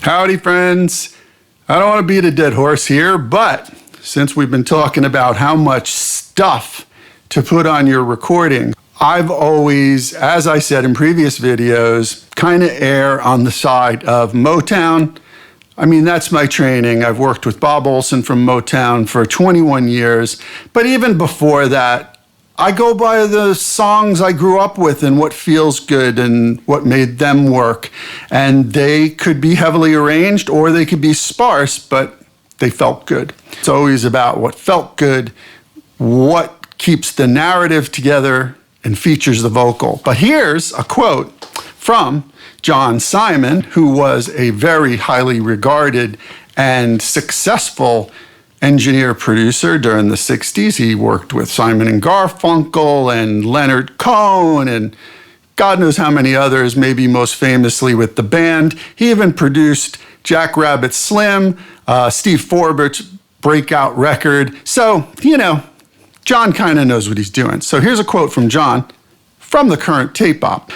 Howdy, friends. I don't want to beat a dead horse here, but since we've been talking about how much stuff to put on your recording, I've always, as I said in previous videos, kind of err on the side of Motown. I mean, that's my training. I've worked with Bob Olson from Motown for 21 years. But even before that, I go by the songs I grew up with and what feels good and what made them work. And they could be heavily arranged or they could be sparse, but they felt good. It's always about what felt good, what keeps the narrative together and features the vocal. But here's a quote from John Simon, who was a very highly regarded and successful engineer-producer during the 60s. He worked with Simon and Garfunkel and Leonard Cohen and God knows how many others, maybe most famously with the band. He even produced Jack Rabbit Slim, Steve Forbert's breakout record. So, John kind of knows what he's doing. So here's a quote from John from the current tape op.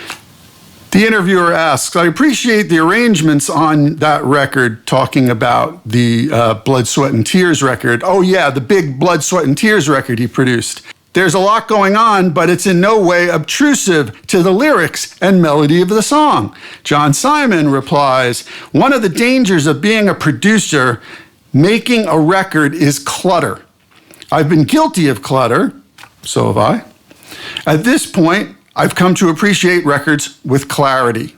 The interviewer asks, I appreciate the arrangements on that record, talking about the Blood, Sweat, and Tears record. Oh yeah, the big Blood, Sweat, and Tears record he produced. There's a lot going on, but it's in no way obtrusive to the lyrics and melody of the song. John Simon replies, one of the dangers of being a producer, making a record is clutter. I've been guilty of clutter, so have I. At this point, I've come to appreciate records with clarity.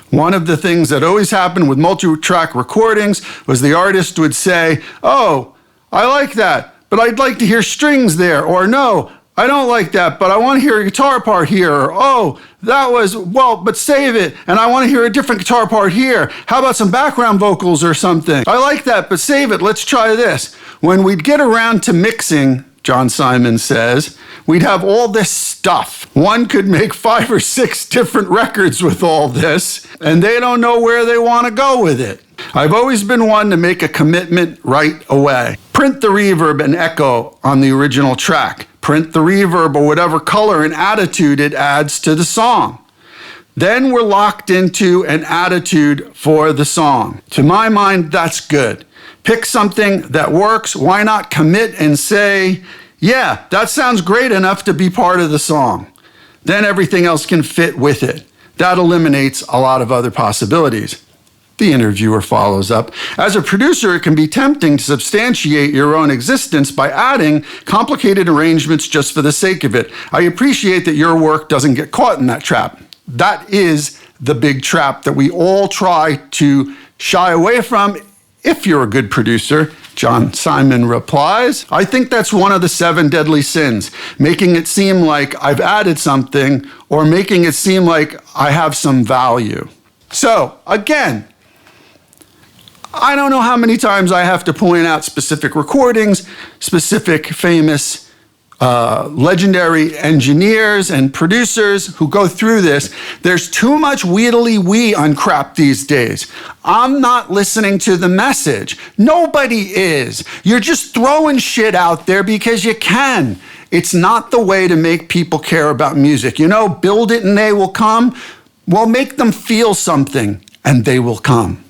One of the things that always happened with multi-track recordings was the artist would say, oh, I like that, but I'd like to hear strings there, or no, I don't like that, but I want to hear a guitar part here, or oh, that was, well, but save it, and I want to hear a different guitar part here. How about some background vocals or something? I like that, but save it, let's try this. When we'd get around to mixing, John Simon says, we'd have all this stuff. One could make 5 or 6 different records with all this, and they don't know where they want to go with it. I've always been one to make a commitment right away. Print the reverb and echo on the original track. Print the reverb or whatever color and attitude it adds to the song. Then we're locked into an attitude for the song. To my mind, that's good. Pick something that works. Why not commit and say, yeah, that sounds great enough to be part of the song. Then everything else can fit with it. That eliminates a lot of other possibilities. The interviewer follows up. As a producer, it can be tempting to substantiate your own existence by adding complicated arrangements just for the sake of it. I appreciate that your work doesn't get caught in that trap. That is the big trap that we all try to shy away from. If you're a good producer, John Simon replies, I think that's one of the 7 deadly sins, making it seem like I've added something or making it seem like I have some value. So, again, I don't know how many times I have to point out specific recordings, specific famous legendary engineers and producers who go through this. There's too much wheedly-wee on crap these days. I'm not listening to the message. Nobody is. You're just throwing shit out there because you can. It's not the way to make people care about music. Build it and they will come. Well, make them feel something and they will come.